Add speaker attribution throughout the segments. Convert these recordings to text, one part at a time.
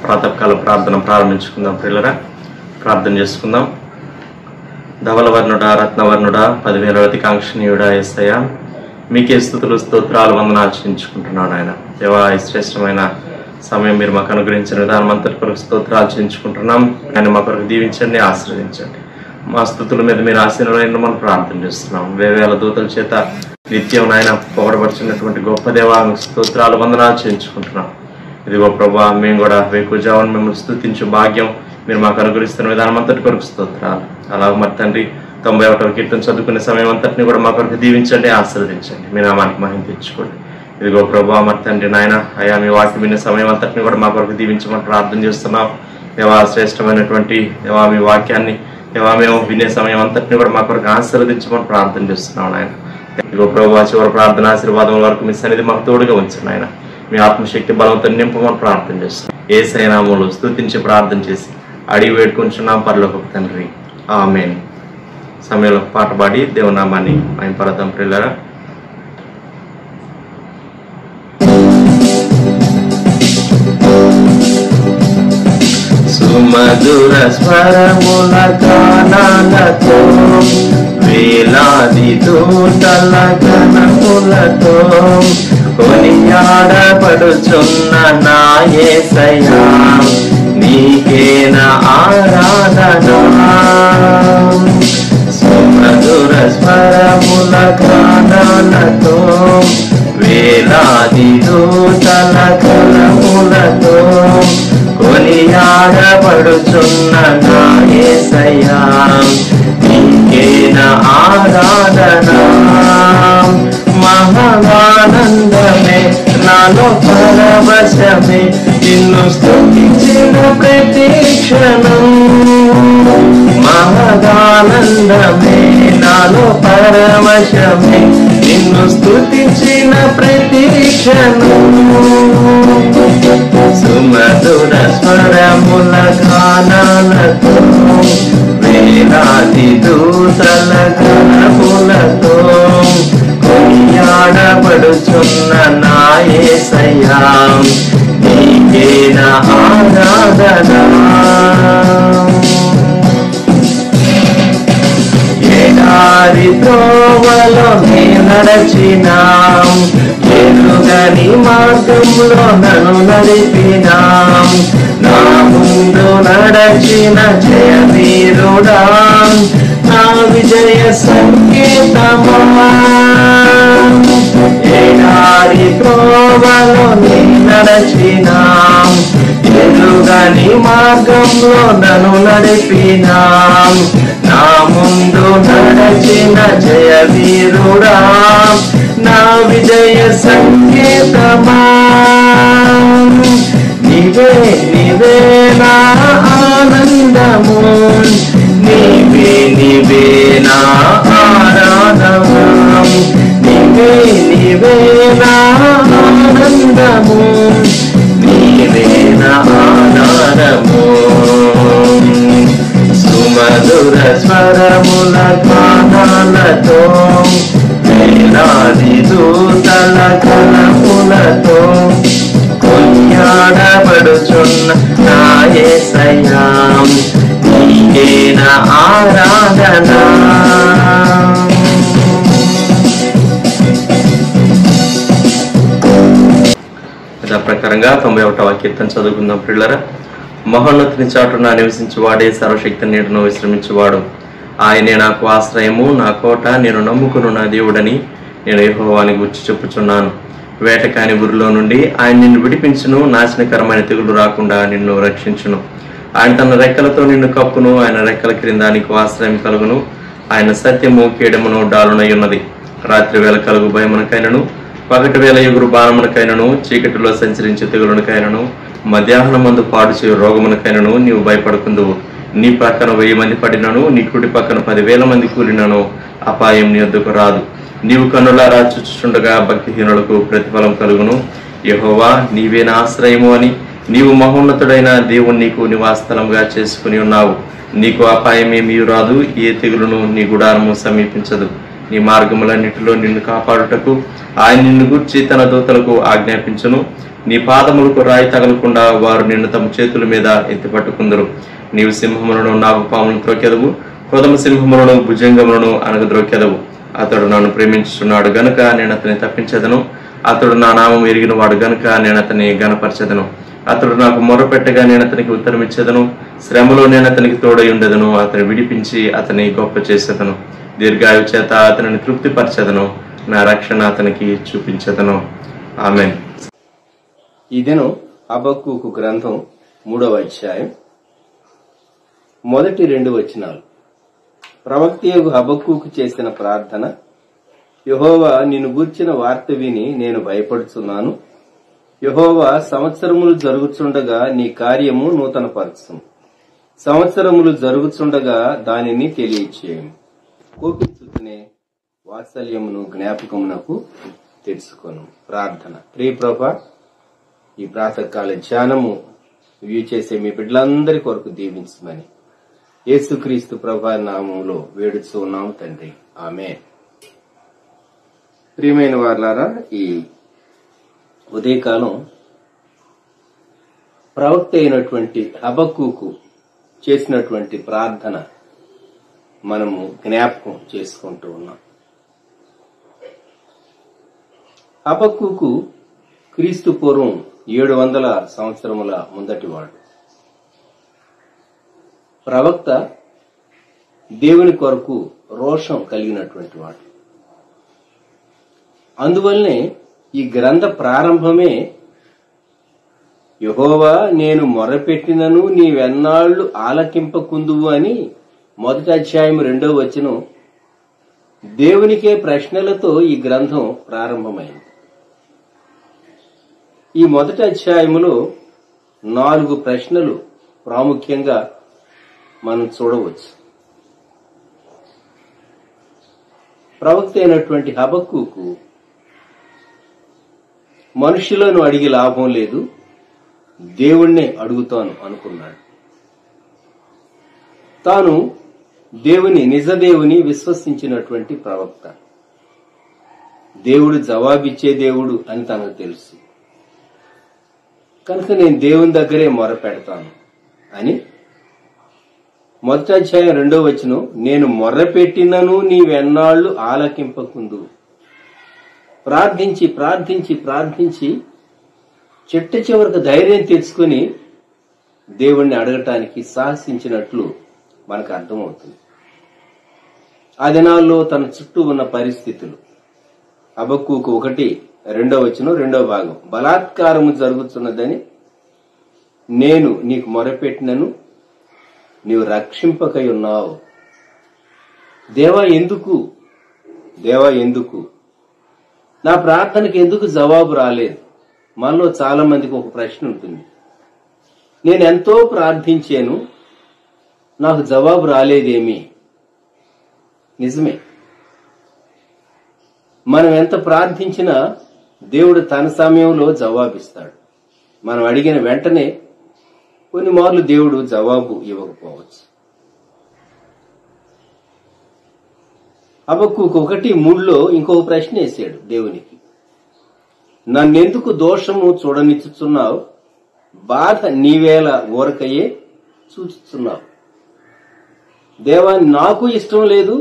Speaker 1: ప్రాతకాల ప్రార్థన ప్రారంభించుకుందాం. పిల్లరా, ప్రార్థన చేసుకుందాం. ధవలవర్ణుడా, రత్నవర్ణుడా, 10,000 అతికాంక్షణీయుడా యేసయ్య, మీకే స్తుతులు స్తోత్రాలు వందనాలు చెల్లించుకుంటున్నాను. ఆయన దేవా, ఈ శ్రేష్టమైన సమయం మీరు మాకు అనుగ్రహించిన విధానం అంతటి కొరకు స్తోత్రాలు చెల్లించుకుంటున్నాం. ఆయన మా కొరకు దీవించండి, ఆశీర్వదించండి. మా స్తుతుల మీద మీరు ఆశీర్వాదం మనం ప్రార్థన చేస్తున్నాం. వేవేల దూతల చేత నిత్యం నాయన పొగడబడుచున్నటువంటి గొప్ప దేవా, మీకు స్తోత్రాలు వందనాలు చేయించుకుంటున్నాం. ఇదిగో ప్రభా, మేము కూడా వేకుజామున మిమ్మల్ని స్తుతించు భాగ్యం మీరు మాకు అనుగ్రహిస్తున్న విధానం అంతటి కొరకు స్తోత్రాలు. అలాగే మరి తండ్రి 91వ కీర్తన చదువుకునే సమయం అంతటిని కూడా మా కొరకు దీవించండి, ఆశీర్వదించండి. మీ నామానికి మహిమ తెచ్చుకోండి. ఇదిగో ప్రభా, మరి తండ్రి నాయన అయా, మీ వాక్యం వినే సమయం అంతటిని కూడా మా కొరకు దీవించమని ప్రార్థన చేస్తున్నాం. దేవా, శ్రేష్టమైనటువంటి దేవా మీ వాక్యాన్ని దేవా మేము వినే సమయం అంతటిని కూడా మా కొరకు ఆశీర్వదించమని ప్రార్థన చేస్తున్నాం. ఆయన ఇదిగో ప్రభా, చివరి ప్రార్థన ఆశీర్వాదం వరకు మీ సన్నిధి మాకు తోడుగా ఉంచండి. ఆయన మీ ఆత్మశక్తి బలంతో నింపమని ప్రార్థన చేస్తున్నాం. యేసయ్య నామములో స్తుతించి ప్రార్థన చేసి అడిగి వేడుకుంటున్నాం పరలోకపు తండ్రి, ఆమేన్. సమయంలో పాట పాడి దేవునామాన్ని మహిమపరదాం. ప్రియులారా, సుమధుర స్వరముల గానాలతో వేలాది దూతల గణములతో కొనియాడబడుచున్న నా యేసయ్యా, నీకేన ఆరాధన. సుమధుర స్వరముల గానాలతో వేలాది దూతల గణములతో కొనియాడబడుచున్న నా యేసయ్యా, నీకేన ఆరాధన. మహానందమే నాలో పరవశమే, నిన్ను స్తుతించిన ప్రతి క్షణం. మహానందమే నాలో పరవశమే, నిన్ను స్తుతించిన ప్రతి క్షణం. సుమధుర స్వరముల గానాలతో వేలాది దూతల గణములతో కొనియాడబడుచున్న నా యేసయ్యా, నీకేన ఆరాధన. ఎడారి త్రోవలో నే నడచినాం, ఎరుగని మార్గంలో నన్ను నడిపినాం. నా ముందు నడచిన జయ వీరుడా, నా విజయ సంకేతమా. ఎడారి త్రోవలో నే నడచినాం, ఎరుగని మార్గంలో నన్ను నడిపినాం. నా ముందు నడచిన జయ వీరుడా, నా విజయ సంకేతమా. నీవే నీవే నా ఆనందము, నీవే నీవే నా ఆరాధము. నీవే నీవే నా ఆనందము, నీవే నా ఆధారము. సుమధుర స్వరముల గానాలతో వేలాది దూతల గణములతో కొనియాడబడుచున్న నా యేసయ్యా, నీకేన ఆరాధన. ప్రకారంగా 91వ కీర్తన చదువుకుందాం. పిల్లరా, మహోన్నతుని చాటున నివసించువాడే సర్వశక్తి నీడను విశ్రమించువాడు. ఆయనే నాకు ఆశ్రయము, నా కోట, నేను నమ్ముకును నా దేవుడని నేను యెహోవాని గూర్చి చెప్పుచున్నాను. వేటకాని ఊరిలో నుండి ఆయన నిన్ను విడిపించును, నాశనకరమైన తెగులు రాకుండా నిన్ను రక్షించును. ఆయన తన రెక్కలతో నిన్ను కప్పును, ఆయన రెక్కల క్రింద నీకు ఆశ్రయం కలుగును. ఆయన సత్యము కేడమును డాలునై ఉన్నది. రాత్రి వేళ కలుగు భయమునకైనను, పగటి వేళ ఎగురు బాణమునకైనను, చీకటిలో సంచరించే తెగులునకైనను, మధ్యాహ్నం మందు పాడు చేయు రోగమునకైనను నీవు భయపడుకుందువు. నీ పక్కన 1000 మంది పడినను, నీ కుడి పక్కన 10,000 మంది కూలినను అపాయం నీ వద్దకు రాదు. నీవు కన్నులారా చూచుచుండగా భక్తిహీనులకు ప్రతిఫలం కలుగును. యెహోవా, నీవే నా ఆశ్రయము అని నీవు మహోన్నతుడైన దేవుని నీకు నివాసస్థలంగా చేసుకుని ఉన్నావు. నీకు అపాయమేమీ రాదు, ఏ తెగులును నీ గుడారము సమీపించదు. నీ మార్గములన్నిటిలో నిన్ను కాపాడుటకు ఆయన నిన్ను గూర్చి తన దూతలకు ఆజ్ఞాపించును. నీ పాదములకు రాయి తగలకుండా వారు నిన్ను తమ చేతుల మీద ఎత్తిపట్టుకుందరు. నీవు సింహములను నాగుపాములను త్రొక్కెదవు, కొదమ సింహములను భుజంగములను అనగద్రొక్కెదవు. అతడు నన్ను ప్రేమించుచున్నాడు గనుక నేను అతని తప్పించెదను. అతడు నా నామం ఎరిగిన వాడు గనుక నేను అతని గణపరచెదను. అతడు నాకు మొరపెట్టగా నేను అతనికి ఉత్తరం ఇచ్చేదను. శ్రమలో నేను అతనికి తోడై ఉండెదను. అతని విడిపించి అతని గొప్ప చేసేదను. దీర్ఘాయువు చేత అతనిని తృప్తిపరచెదను. నా రక్షణ అతనికి చూపించెదను. ఆమేన్.
Speaker 2: ఈ దినం హబక్కూకు గ్రంథం 3వ అధ్యాయం మొదటి 2 వచనాలు. ప్రవక్తయగు హబక్కూకు చేసిన ప్రార్థన. యెహోవా నిన్ను గూర్చిన వార్త విని నేను భయపడుచున్నాను. యెహోవా సంవత్సరములు జరుగుచుండగా నీ కార్యము నూతనపరచుము. సంవత్సరములు జరుగుచుండగా దానిని తెలియచేయము. కోపించుకునే వాత్సల్యమును జ్ఞాపకమునకు తెచ్చుకొను. ప్రార్థన. ప్రియ ప్రభా, ఈ ప్రాతకాల ధ్యానము వ్యూ చేసే మీ బిడ్డలందరి కొరకు దీవించమని యేసుక్రీస్తు ప్రభా నామములో వేడుచూ ఉన్నాము తండ్రి. ఆమేన్. ప్రియమైన వారలారా, ఈ ఉదయకాలం ప్రవక్త అయినటువంటి హబక్కూకు చేసినటువంటి ప్రార్థన మనము జ్ఞాపకం చేసుకుంటూ ఉన్నాం. హబక్కూకు క్రీస్తు పూర్వం 700 సంవత్సరముల ముందటివాడు. ప్రవక్త దేవుని కొరకు రోషం కలిగినటువంటి వాడు. అందువల్లనే ఈ గ్రంథ ప్రారంభమే యెహోవా నేను మొరపెట్టినను నీవెన్నాళ్లు ఆలకింపకుందువు అని మొదటి అధ్యాయం 2వ వచనం దేవునికే ప్రశ్నలతో ఈ గ్రంథం ప్రారంభమైంది. ఈ మొదటి అధ్యాయములో 4 ప్రశ్నలు ప్రాముఖ్యంగా మనం చూడవచ్చు. ప్రవక్త అయినటువంటి హబక్కూకు మనుషులను అడిగి లాభం లేదు, దేవుణ్ణే అడుగుతాను అనుకున్నాడు. తాను నిజదేవుని విశ్వసించినటువంటి ప్రవక్త. దేవుడు జవాబిచ్చే దేవుడు అని తనకు తెలుసు కనుక నేను దేవుని దగ్గరే మొరపెడతాను అని మొదటి అధ్యాయం 2వ వచనం నేను మొర్రపెట్టినను నీవెన్నాళ్లు ఆలకింపకుందు. ప్రార్థించి ప్రార్థించి ప్రార్థించి చిట్ట చివరికి ధైర్యం తెచ్చుకుని దేవుణ్ణి అడగటానికి సాహసించినట్లు మనకు అర్థమవుతుంది. ఆ దినాల్లో తన చుట్టూ ఉన్న పరిస్థితులు. హబక్కూకు 1:2 వచనం 2వ భాగం. బలాత్కారము జరుగుతున్నదని నేను నీకు మొరపెట్టినను నీవు రక్షింపకై ఉన్నావు. దేవా ఎందుకు, దేవా ఎందుకు, నా ప్రార్థనకు ఎందుకు జవాబు రాలేదు? మనలో చాలా మందికి ఒక ప్రశ్న ఉంటుంది. నేను ఎంతో ప్రార్థించాను, నాకు జవాబు రాలేదేమి? నిజమే, మనం ఎంత ప్రార్థించినా దేవుడు తన సమయంలో జవాబిస్తాడు. మనం అడిగిన వెంటనే కొన్ని మార్లు దేవుడు జవాబు ఇవ్వకపోవచ్చు. హబక్కూకు 1:3లో ఇంకొక ప్రశ్న వేశాడు దేవునికి. నన్నెందుకు దోషము చూడనిచ్చుచున్నావు? బాధ నీవేళ ఊరకయే చూచుచున్నావు. దేవా, నాకు ఇష్టం లేదు,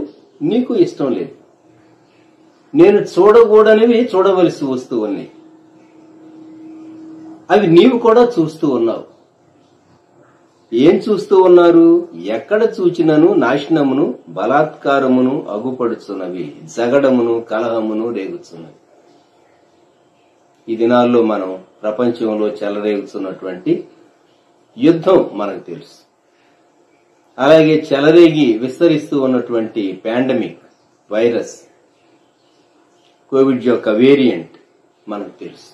Speaker 2: నీకు ఇష్టం లేదు. నేను చూడకూడనివి చూడవలసి వస్తూ ఉన్నాయి, అవి నీవు కూడా చూస్తూ ఉన్నావు. ఏం చూస్తూ ఉన్నారు? ఎక్కడ చూచినను నాశనమును బలాత్కారమును అగుపడుచున్నవి, జగడమును కలహమును రేగుచున్నవి. ఈ దినాల్లో మనం ప్రపంచంలో చెలరేగుతున్నటువంటి యుద్ధం మనకు తెలుసు. అలాగే చెలరేగి విస్తరిస్తూ ఉన్నటువంటి పాండమిక్ వైరస్, కోవిడ్ యొక్క వేరియంట్ మనకు తెలుసు.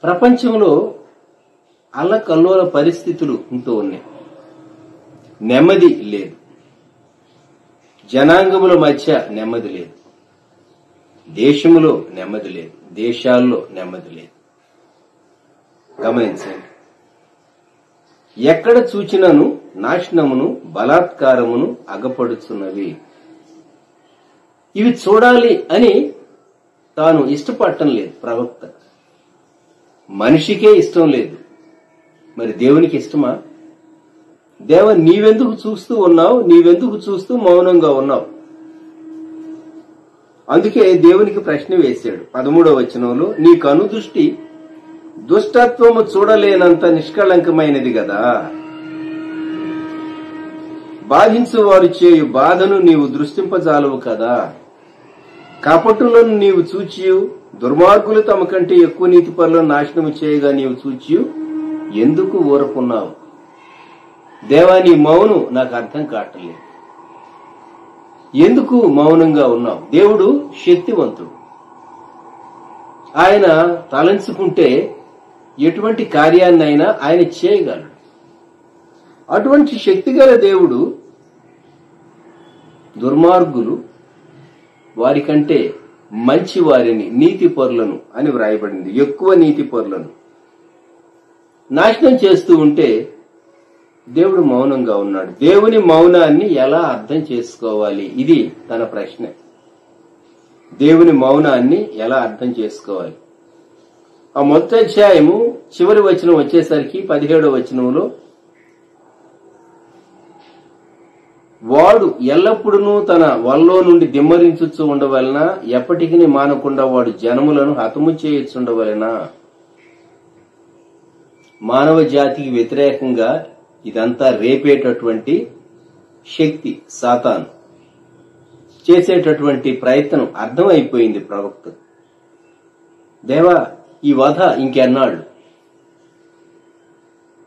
Speaker 2: ప్రపంచంలో అల్లకల్లోల పరిస్థితులు ఉంటూ ఉన్నాయి. నెమ్మది లేదు, జనాంగముల మధ్య నెమ్మది లేదు, దేశములో నెమ్మది లేదు, దేశాల్లో నెమ్మది లేదు. గమనించండి, ఎక్కడ చూచినను నాశనమును బలాత్కారమును అగపడుచున్నవి. ఇవి చూడాలి అని తాను ఇష్టపడటం లేదు ప్రవక్త. మనిషికే ఇష్టం లేదు, మరి దేవునికి ఇష్టమా? దేవా, నీవెందుకు చూస్తూ ఉన్నావు? నీవెందుకు చూస్తూ మౌనంగా ఉన్నావు? అందుకే దేవునికి ప్రశ్న వేశాడు 13వ వచనంలో, నీ కనుదృష్టి దుష్టత్వము చూడలేనంత నిష్కళంకమైనది గదా, బాధించు వారు చేయు బాధను నీవు దృష్టింపజాలవు కదా, కపటులను నీవు చూచియు దుర్మార్గులు తమ కంటే ఎక్కువ నీతిపరులను నాశనము చేయగా నీవు చూచియు ఎందుకు ఊరకున్నావు? దేవా, నీ మౌనం నాకు అర్థం కావట్లేదు. ఎందుకు మౌనంగా ఉన్నావు? దేవుడు శక్తివంతుడు. ఆయన తలంచుకుంటే ఎటువంటి కార్యాన్నైనా ఆయన చేయగలడు. అటువంటి శక్తిగల దేవుడు దుర్మార్గులు వారికంటే మంచి వారిని, నీతిపరులను అని వ్రాయబడింది, ఎక్కువ నీతిపరులను నాశనం చేస్తూ ఉంటే దేవుడు మౌనంగా ఉన్నాడు. దేవుని మౌనాన్ని ఎలా అర్థం చేసుకోవాలి? ఇది తన ప్రశ్న. దేవుని మౌనాన్ని ఎలా అర్థం చేసుకోవాలి? ఆ మొదటి అధ్యాయము చివరి వచనం వచ్చేసరికి 17వ వచనంలో, వాడు ఎల్లప్పుడూ తన వల్లో నుండి దిమ్మరించుచు ఉండవలన, ఎప్పటికీ మానకుండా వాడు జనములను హతము చేయొచ్చుండవలన. మానవ జాతికి వ్యతిరేకంగా ఇదంతా రేపేటటువంటి శక్తి సాతాను చేసేటటువంటి ప్రయత్నం అర్థమైపోయింది ప్రవక్త. దేవా, ఈ వధ ఇంకెన్నాళ్ళు?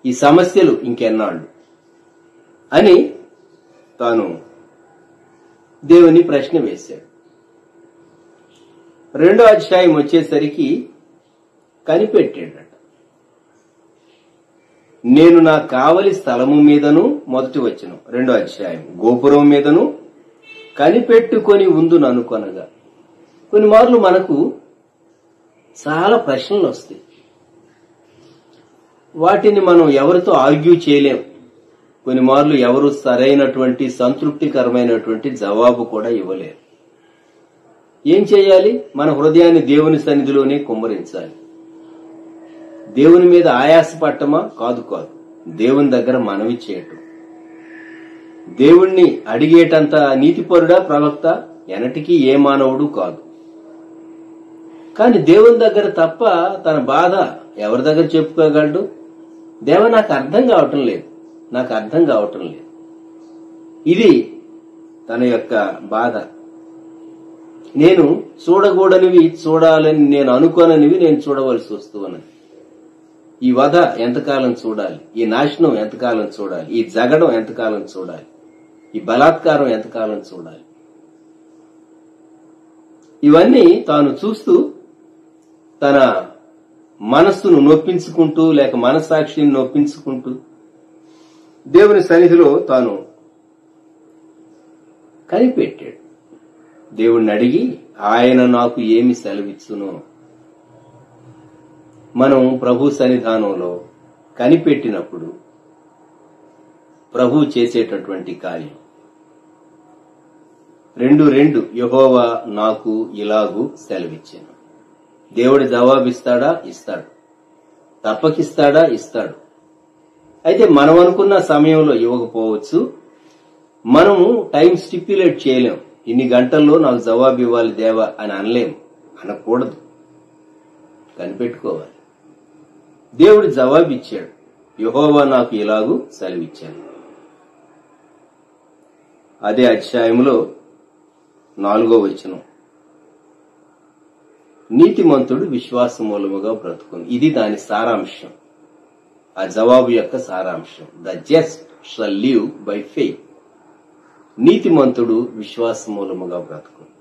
Speaker 2: ఈ సమస్యలు ఇంకెన్నాళ్ళు అని తాను దేవుని ప్రశ్న వేశాడు. 2వ అధ్యాయం వచ్చేసరికి కనిపెట్టాడట. నేను నా కావలి స్థలము మీదను, మొదటి వచనం 2వ అధ్యాయం, గోపురం మీదను కనిపెట్టుకొని ఉందును అనుకొనగా. కొన్ని మార్లు మనకు చాలా ప్రశ్నలు వస్తాయి. వాటిని మనం ఎవరితో ఆర్గ్యూ చేయలేం. కొన్ని మార్లు ఎవరు సరైనటువంటి సంతృప్తికరమైనటువంటి జవాబు కూడా ఇవ్వలేరు. ఏం చేయాలి? మన హృదయాన్ని దేవుని సన్నిధిలోనే కుమ్మరించాలి. దేవుని మీద ఆయాసపడటమా? కాదు కాదు, దేవుని దగ్గర మనవి చేయటం. దేవుణ్ణి అడిగేటంత నీతిపరుడా ప్రవక్త? ఎనటికి ఏ మానవుడు కాదు. కానీ దేవుని దగ్గర తప్ప తన బాధ ఎవరి దగ్గర చెప్పుకోగలడు? దేవ, నాకు అర్థం కావటం లేదు, నాకు అర్థం కావటం లేదు. ఇది తన యొక్క బాధ. నేను చూడకూడనివి చూడాలని నేను అనుకోననివి నేను చూడవలసి వస్తూ ఉన్నది. ఈ వధ ఎంతకాలం చూడాలి? ఈ నాశనం ఎంతకాలం చూడాలి? ఈ జగడం ఎంతకాలం చూడాలి? ఈ బలాత్కారం ఎంతకాలం చూడాలి? ఇవన్నీ తాను చూస్తూ తన మనస్సును నొప్పించుకుంటూ, లేక మనస్సాక్షిని నొప్పించుకుంటూ దేవుని సన్నిధిలో తాను కనిపెట్టాడు. దేవుణ్ణి అడిగి ఆయన నాకు ఏమి సెలవిచ్చునో. మనం ప్రభు సన్నిధానంలో కనిపెట్టినప్పుడు ప్రభు చేసేటటువంటి కార్యం 2:2 యెహోవా నాకు ఇలాగు సెలవిచ్చాను. దేవుడు జవాబిస్తాడా? ఇస్తాడు. తప్పకిస్తాడా? ఇస్తాడు. అయితే మనం అనుకున్న సమయంలో ఇవ్వకపోవచ్చు. మనము టైం స్టిప్యులేట్ చేయలేం. ఇన్ని గంటల్లో నాకు జవాబు ఇవ్వాలి దేవా అని అనలేం, అనకూడదు. కనిపెట్టుకోవాలి. దేవుడు జవాబిచ్చాడు. యెహోవా నాకు ఇలాగు సెలవిచ్చాను. అదే అధ్యాయంలో 4వ వచనం, నీతిమంతుడు విశ్వాస మూలముగా బ్రతుకును. ఇది దాని సారాంశం. ఆ జవాబు యొక్క సారాంశం. The just shall live by faith. నీతిమంతుడు విశ్వాస మూలముగా బ్రతుకును,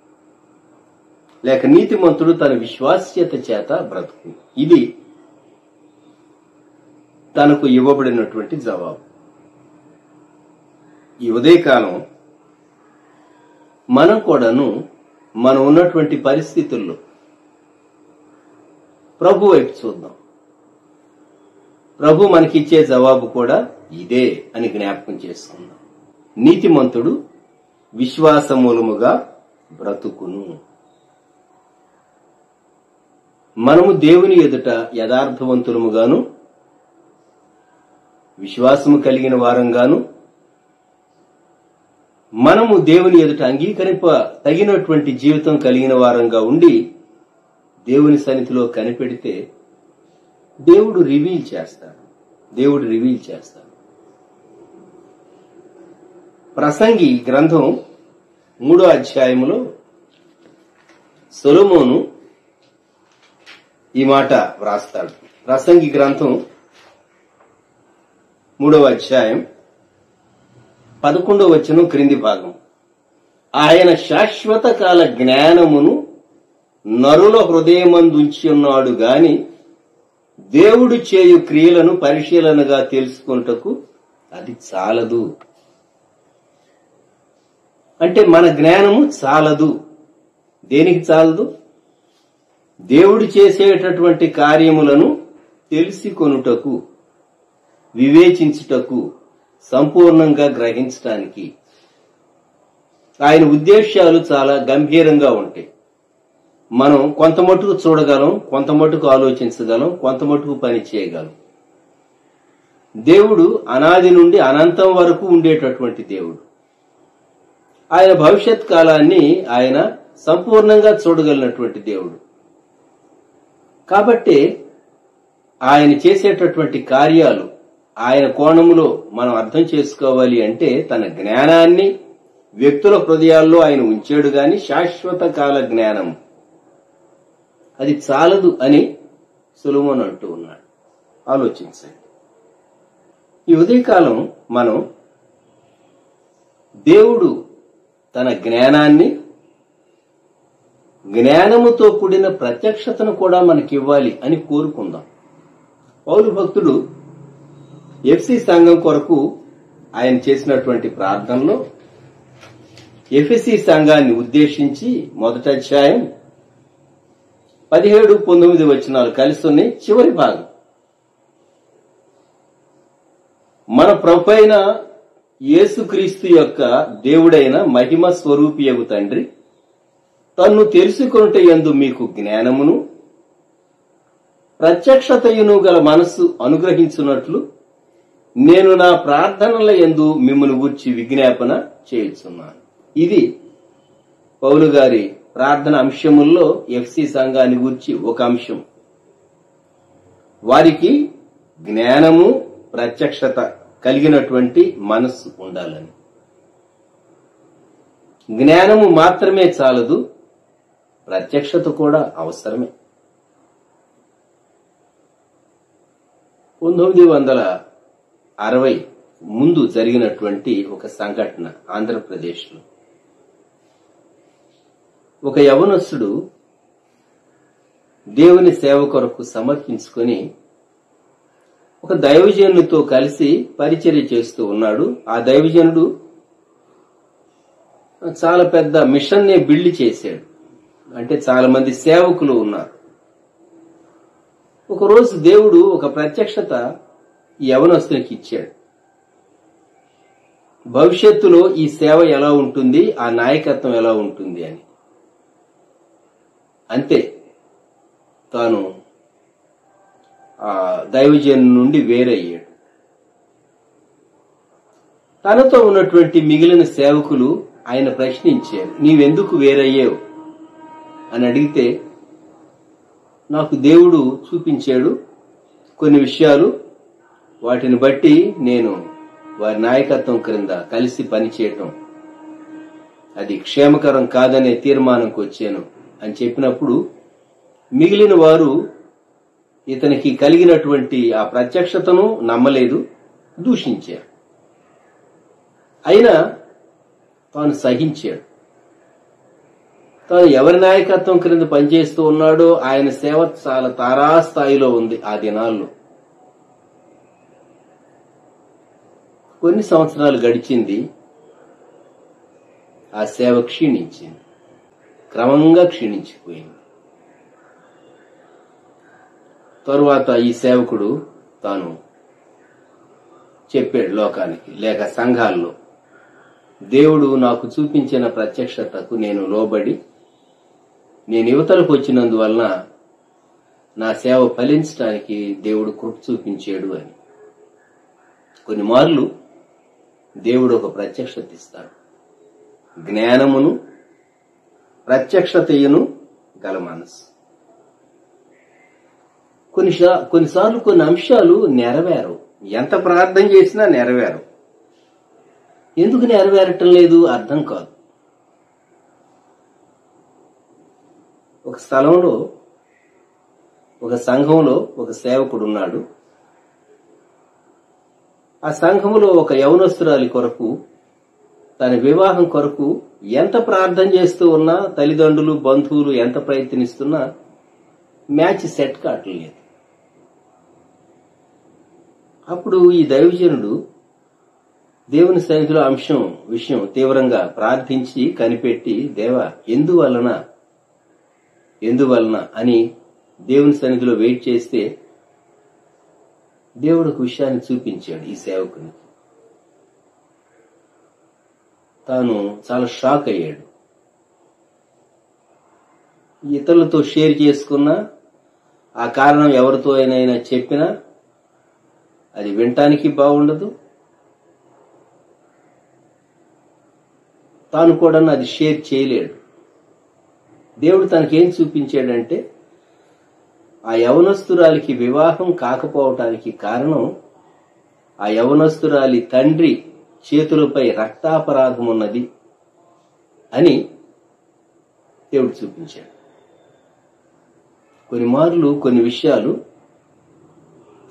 Speaker 2: లేక నీతిమంతుడు తన విశ్వాస్యత చేత బ్రతుకు. ఇది తనకు ఇవ్వబడినటువంటి జవాబు. ఈ ఉదయకాలం మనం కూడాను మనం ఉన్నటువంటి పరిస్థితుల్లో ప్రభు వైపు చూద్దాం. ప్రభు మనకిచ్చే జవాబు కూడా ఇదే అని జ్ఞాపకం చేసుకుందాం. నీతిమంతుడు విశ్వాస మూలముగా బ్రతుకును. మనము దేవుని ఎదుట యథార్థవంతులముగాను విశ్వాసము కలిగిన వారంగాను మనము దేవుని ఎదుట అంగీకరింప తగినటువంటి జీవితం కలిగిన వారంగా ఉండి దేవుని సన్నిధిలో కనిపెడితే దేవుడు రివీల్ చేస్తాడు. ప్రసంగి గ్రంథం 3వ అధ్యాయములో సొలొమోను ఈ మాట వ్రాస్తాడు. ప్రసంగి గ్రంథం 3వ అధ్యాయం 11వ వచనం క్రింది భాగం. ఆయన శాశ్వత కాల జ్ఞానమును నరుల హృదయమందుంచి ఉన్నాడు గాని దేవుడు చేయు క్రియలను పరిశీలనగా తెలుసుకొనుటకు అది చాలదు. అంటే మన జ్ఞానము చాలదు. దేనికి చాలదు? దేవుడు చేసేటటువంటి కార్యములను తెలుసుకొనుటకు, వివేచించుటకు, సంపూర్ణంగా గ్రహించటానికి. ఆయన ఉద్దేశాలు చాలా గంభీరంగా ఉంటాయి. మనం కొంత మటుకు చూడగలం, కొంత మటుకు ఆలోచించగలం, కొంత మటుకు పని చేయగలం. దేవుడు అనాది నుండి అనంతం వరకు ఉండేటటువంటి దేవుడు. ఆయన భవిష్యత్ కాలాన్ని ఆయన సంపూర్ణంగా చూడగలిగినటువంటి దేవుడు. కాబట్టి ఆయన చేసేటటువంటి కార్యాలు ఆయన కోణములో మనం అర్థం చేసుకోవాలి అంటే తన జ్ఞానాన్ని వ్యక్తుల హృదయాల్లో ఆయన ఉంచాడు గాని శాశ్వత కాల జ్ఞానం అది చాలదు అని సొలొమోను అంటూ ఉన్నాడు. ఆలోచించండి. ఈ ఉదయకాలం మనం దేవుడు తన జ్ఞానాన్ని, జ్ఞానముతో కూడిన ప్రత్యక్షతను కూడా మనకివ్వాలి అని కోరుకుందాం. పౌలు భక్తుడు ఎఫ్సి సంఘం కొరకు ఆయన చేసినటువంటి ప్రార్థనలో ఎఫెసీ సంఘాన్ని ఉద్దేశించి 1వ అధ్యాయం 17-19 వచనాలు కలిసి ఉన్నాయి. చివరి భాగం, మన ప్రభువైన యేసుక్రీస్తు యొక్క దేవుడైన మహిమ స్వరూపియగు తండ్రి తన్ను తెలుసుకొనుట యందు మీకు జ్ఞానమును ప్రత్యక్షతయును గల మనస్సు అనుగ్రహించున్నట్లు నేను నా ప్రార్థనల యందు మిమ్మల్ని గూర్చి విజ్ఞాపన చేయుచున్నాను. ఇది పౌలు గారి ప్రార్థన అంశముల్లో ఎఫ్సి సంఘాన్ని గూర్చి ఒక అంశం. వారికి జ్ఞానము, ప్రత్యక్షత కలిగినటువంటి మనస్సు ఉండాలని. జ్ఞానము మాత్రమే చాలదు, ప్రత్యక్షత కూడా అవసరమే. 1960 ముందు జరిగినటువంటి ఒక సంఘటన ఆంధ్రప్రదేశ్లో. ఒక యవనస్తుడు దేవుని సేవ కొరకు సమర్పించుకొని ఒక దైవజనుడితో కలిసి పరిచర్య చేస్తూ ఉన్నాడు. ఆ దైవజనుడు చాలా పెద్ద మిషన్ నే బిల్డ్ చేశాడు. అంటే చాలా మంది సేవకులు ఉన్నారు. ఒకరోజు దేవుడు ఒక ప్రత్యక్షత ఈ యవనస్తునికి ఇచ్చాడు. భవిష్యత్తులో ఈ సేవ ఎలా ఉంటుంది, ఆ నాయకత్వం ఎలా ఉంటుంది అని. అంతే, తాను ఆ దైవజను నుండి వేరయ్యాడు. తనతో ఉన్నటువంటి మిగిలిన సేవకులు ఆయన ప్రశ్నించారు, నీవెందుకు వేరయ్యావు అని అడిగితే, నాకు దేవుడు చూపించాడు కొన్ని విషయాలు, వాటిని బట్టి నేను వారి నాయకత్వం క్రింద కలిసి పనిచేయటం అది క్షేమకరం కాదనే తీర్మానంకి వచ్చాను అని చెప్పినప్పుడు మిగిలిన వారు ఇతనికి కలిగినటువంటి ఆ ప్రత్యక్షతను నమ్మలేదు, దూషించారు. అయినా తాను సహించాడు. తాను ఎవరి నాయకత్వం క్రింద పనిచేస్తూ ఉన్నాడో ఆయన సేవ చాలా తారాస్థాయిలో ఉంది ఆ దినాల్లో. కొన్ని సంవత్సరాలు గడిచింది, ఆ సేవ క్షీణించింది, క్రమంగా క్షీణించిపోయింది. తరువాత ఈ సేవకుడు తాను చెప్పాడు లోకానికి, లేక సంఘాల్లో, దేవుడు నాకు చూపించిన ప్రత్యక్షతకు నేను లోబడి నేను యువతలకు వచ్చినందువలన నా సేవ ఫలించడానికి దేవుడు కృప చూపించాడు అని. కొన్ని మార్లు దేవుడు ఒక ప్రత్యక్షత ఇస్తాడు. జ్ఞానమును ప్రత్యక్షతయును గల మనసు. కొన్నిసార్లు కొన్ని అంశాలు నెరవేరవు. ఎంత ప్రార్థన చేసినా నెరవేరవు. ఎందుకు నెరవేరటం లేదు అర్థం కాదు. ఒక స్థలంలో ఒక సంఘంలో ఒక సేవకుడు ఉన్నాడు. ఆ సంఘంలో ఒక యవనస్తురాలి కొరకు, తన వివాహం కొరకు ఎంత ప్రార్థన చేస్తూ ఉన్నా, తల్లిదండ్రులు బంధువులు ఎంత ప్రయత్నిస్తున్నా మ్యాచ్ సెట్ కావట్లేదు. అప్పుడు ఈ దైవజనుడు దేవుని సన్నిధిలో విషయం తీవ్రంగా ప్రార్థించి కనిపెట్టి, దేవా ఎందువలన అని దేవుని సన్నిధిలో వెయిట్ చేస్తే దేవుడు ఒక విషయాన్ని చూపించాడు ఈ సేవకుని. తాను చాలా షాక్ అయ్యాడు. ఇతరులతో షేర్ చేసుకున్నా, ఆ కారణం ఎవరితో అయినా చెప్పినా అది వినటానికి బాగుండదు. తాను కూడా అది షేర్ చేయలేడు. దేవుడు తనకేం చూపించాడంటే, ఆ యవనస్తురాలికి వివాహం కాకపోవటానికి కారణం ఆ యవనస్తురాలి తండ్రి చేతులపై రక్తాపరాధం ఉన్నది అని దేవుడు చూపించాడు. కొన్ని మార్లు కొన్ని విషయాలు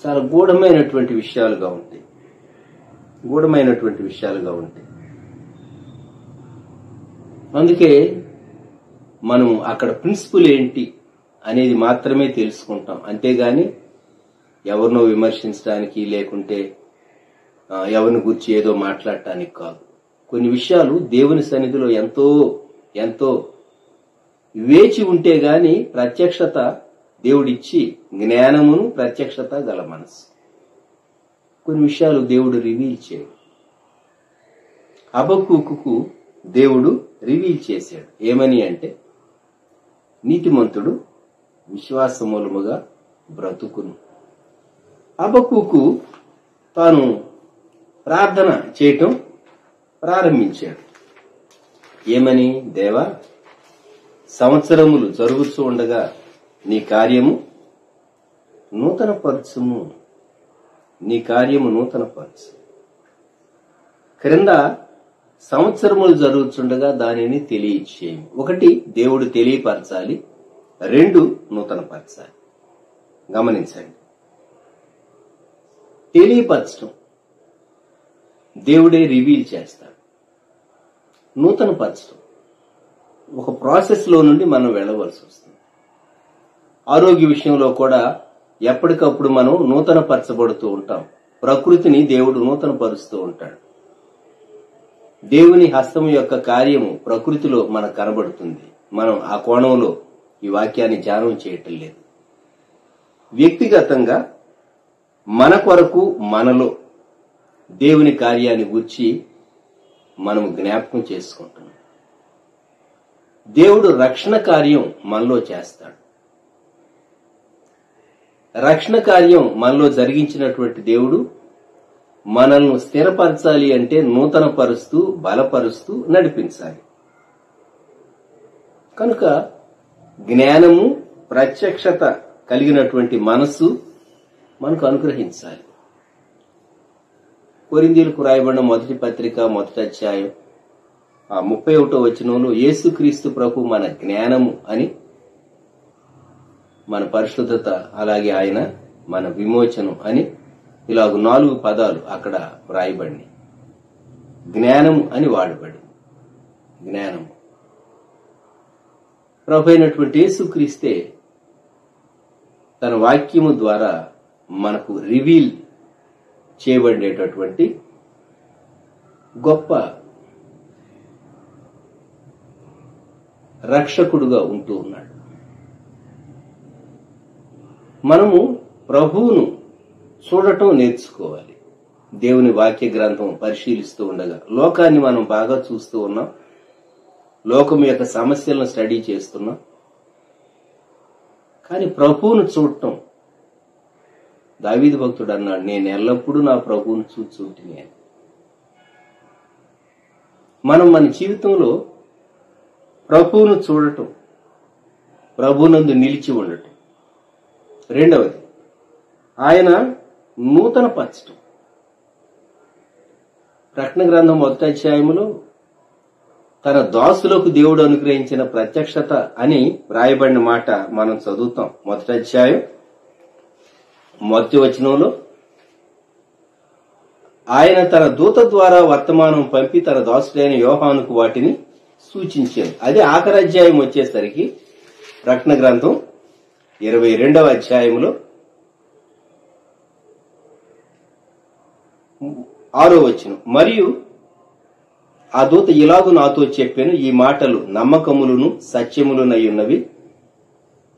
Speaker 2: చాలా గూఢమైనటువంటి విషయాలుగా ఉంటాయి. అందుకే మనం అక్కడ ప్రిన్సిపల్ ఏంటి అనేది మాత్రమే తెలుసుకుంటాం. అంతేగాని ఎవరినో విమర్శించడానికి లేకుంటే ఎవరిని గురించి ఏదో మాట్లాడటానికి కాదు. కొన్ని విషయాలు దేవుని సన్నిధిలో ఎంతో వేచి ఉంటే గాని ప్రత్యక్షత దేవుడిచ్చి, జ్ఞానమును ప్రత్యక్షత గల మనసు. కొన్ని విషయాలు దేవుడు రివీల్ చేయడు. హబక్కూకుకు దేవుడు రివీల్ చేశాడు. ఏమని అంటే, నీతిమంతుడు విశ్వాసమూలముగా బ్రతుకును. హబక్కూకు తాను ప్రార్థన చేయటం ప్రారంభించాడు. ఏమని? దేవా, సంవత్సరములు జరుగుతూ ఉండగా నీ కార్యము నూతనపరచుము. క్రింద సంవత్సరములు జరుగుతుండగా దానిని తెలియచేయము. ఒకటి, దేవుడు తెలియపరచాలి. రెండు, నూతనపరచాలి. గమనించండి, తెలియపరచడం దేవుడే రివీల్ చేస్తాడు. నూతనపరచడం ఒక ప్రాసెస్ లో నుండి మనం వెళ్ళవలసి వస్తుంది. ఆరోగ్య విషయంలో కూడా ఎప్పటికప్పుడు మనం నూతనపరచబడుతూ ఉంటాం. ప్రకృతిని దేవుడు నూతనపరుస్తూ ఉంటాడు. దేవుని హస్తం యొక్క కార్యము ప్రకృతిలో మనకు కనబడుతుంది. మనం ఆ కోణంలో ఈ వాక్యాన్ని ధ్యానం చేయటం లేదు. వ్యక్తిగతంగా మన కొరకు మనలో దేవుని కార్యాన్ని గూర్చి మనం జ్ఞాపకం చేసుకుంటున్నాం. దేవుడు రక్షణ కార్యం మనలో చేస్తాడు. రక్షణ కార్యం మనలో జరిగించినటువంటి దేవుడు మనల్ని స్థిరపరచాలి అంటే నూతనపరుస్తూ, బలపరుస్తూ నడిపించాలి. కనుక జ్ఞానము, ప్రత్యక్షత కలిగినటువంటి మనస్సు మనకు అనుగ్రహించాలి. కొరింథీయులకు రాయబడిన మొదటి పత్రిక 1వ అధ్యాయం 31వ వచనంలో యేసుక్రీస్తు ప్రభు మన జ్ఞానము అని, మన పరిశుద్ధత, అలాగే ఆయన మన విమోచనం అని ఇలాగ 4 పదాలు అక్కడ వ్రాయబడి జ్ఞానము అని వాడబడి. జ్ఞానము ప్రభు అయినటువంటి యేసుక్రీస్తే తన వాక్యము ద్వారా మనకు రివీల్ చేయబడేటటువంటి గొప్ప రక్షకుడుగా ఉంటూ ఉన్నాడు. మనము ప్రభువును చూడటం నేర్చుకోవాలి. దేవుని వాక్య గ్రంథం పరిశీలిస్తూ ఉండగా లోకాన్ని మనం బాగా చూస్తూ ఉన్నాం. లోకం యొక్క సమస్యలను స్టడీ చేస్తున్నాం. కానీ ప్రభువును చూడటం, దావీదు భక్తుడు అన్నాడు, నేను ఎల్లప్పుడూ నా ప్రభువును చూచుంటిని అని. మనం మన జీవితంలో ప్రభువును చూడటం, ప్రభువునందు నిలిచి ఉండటం. రెండవది, ఆయన నూతన పరచటం. ప్రకటన గ్రంథం 1వ అధ్యాయములో తన దాసులకు దేవుడు అనుగ్రహించిన ప్రత్యక్షత అని వ్రాయబడిన మాట మనం చదువుతాం. 1వ అధ్యాయం 1వ వచనంలో ఆయన తన దూత ద్వారా వర్తమానం పంపి తన దాసుడైన యోహానుకు వాటిని సూచించారు. అదే ఆఖరి అధ్యాయం వచ్చేసరికి ప్రకటన గ్రంథం 22వ అధ్యాయంలో 6వ వచనం, మరియు ఆ దూత ఇలాగు నాతో చెప్పాను, ఈ మాటలు నమ్మకములను సత్యములునయ్యున్నవి.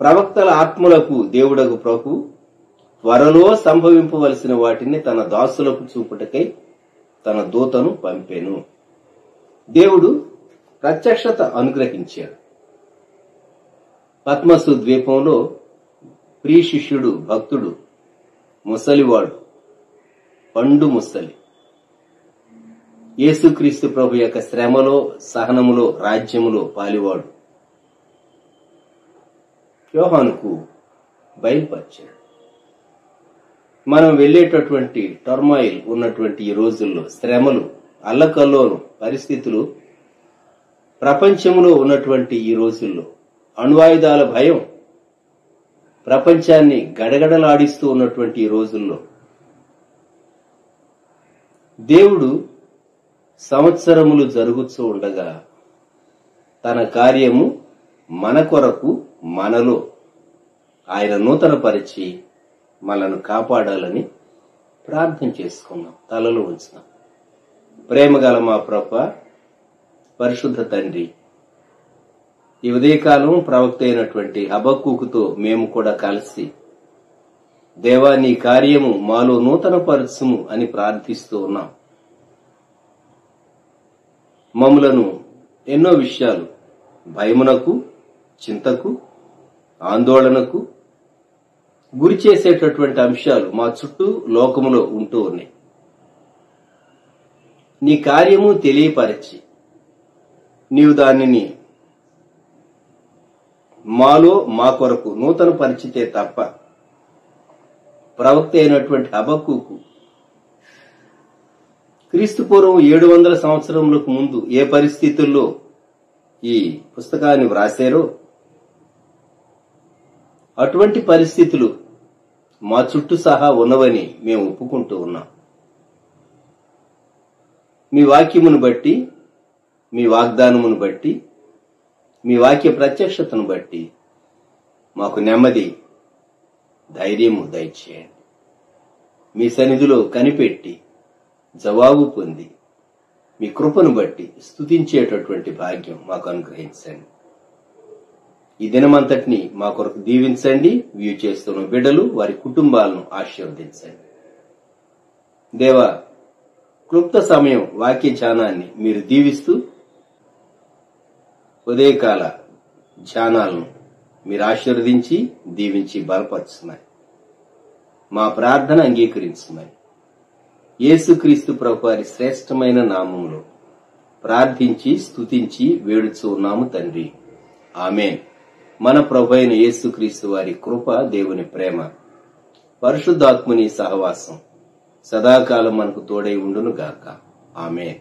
Speaker 2: ప్రవక్తల ఆత్మలకు దేవుడగు ప్రభు త్వరలో సంభవింపవలసిన వాటిని తన దాసులకు చూపుటకై తన దూతను పంపెను. దేవుడు ప్రత్యక్షత అనుగ్రహించాడు. పద్మసు ద్వీపంలో ప్రియ శిష్యుడు, భక్తుడు, ముసలివాడు, పండు ముసలి, యేసుక్రీస్తు ప్రభు యొక్క శ్రమలో, సహనములో, రాజ్యములో పాలివాడు యోహానుకు బయలుపరిచాడు. మనం వెళ్లేటటువంటి టర్మాయిల్ ఉన్నటువంటి ఈ రోజుల్లో, శ్రమలు, అల్లకల్లోలు పరిస్థితులు ప్రపంచంలో ఉన్నటువంటి ఈ రోజుల్లో, అణ్వాయుధాల భయం ప్రపంచాన్ని గడగడలాడిస్తూ ఉన్నటువంటి ఈ రోజుల్లో దేవుడు సంవత్సరములు జరుగుతూ ఉండగా తన కార్యము మన కొరకు, మనలో ఆయన నూతనపరిచి మనను కాపాడాలని ప్రార్థన చేసుకున్నాం. తలలో ఉంచుతాం. ప్రేమగల మా ప్రభువా, పరిశుద్ధ తండ్రి, ఈ ఉదయకాలం ప్రవక్త అయినటువంటి హబక్కూకుతో మేము కూడా కలిసి, దేవా నీ కార్యము మాలో నూతనపరచుము అని ప్రార్థిస్తూ ఉన్నాం. మమ్ములను ఎన్నో విషయాలు భయమునకు, చింతకు, ఆందోళనకు గురి చేసేటటువంటి అంశాలు మా చుట్టూ లోకములో ఉంటూ ఉన్నాయి. నీ కార్యము తెలియపరచి నీవు దానిని మాలో, మా కొరకు నూతన పరిచితే తప్ప ప్రవక్త అయినటువంటి హబక్కూకు క్రీస్తు పూర్వం 700 సంవత్సరములకు ముందు ఏ పరిస్థితుల్లో ఈ పుస్తకాన్ని వ్రాసారో అటువంటి పరిస్థితులు మా చుట్టూ సహా ఉన్నవని మేము ఒప్పుకుంటూ ఉన్నాం. మీ వాక్యమును బట్టి, మీ వాగ్దానమును బట్టి, మీ వాక్య ప్రత్యక్షతను బట్టి మాకు నెమ్మది, ధైర్యము దయచేయండి. మీ సన్నిధిలో కనిపెట్టి జవాబు పొంది మీ కృపను బట్టి స్తుతించేటటువంటి భాగ్యం మాకు అనుగ్రహించండి. ఈ దినమంతటిని మా కొరకు దీవించండి. వ్యూ చేస్తున్న బిడ్డలు, వారి కుటుంబాలను ఆశీర్వదించండి. దేవా, క్లుప్త సమయం వాక్య ధ్యానాన్ని మీరు దీవిస్తూ ఉదయకాల ధ్యానాలను మీరు ఆశీర్వదించి దీవించి బలపరుచున్నాయి. మా ప్రార్థన అంగీకరించున్నాయి. యేసుక్రీస్తు ప్రభు వారి శ్రేష్టమైన నామములో ప్రార్థించి స్తుతించి వేడుచూ ఉన్నాము తండ్రి. ఆమేన్. మన ప్రభు అయిన యేసుక్రీస్తు వారి కృప, దేవుని ప్రేమ, పరిశుద్ధాత్ముని సహవాసం సదాకాలం మనకు తోడై ఉండును గాక. ఆమేన్.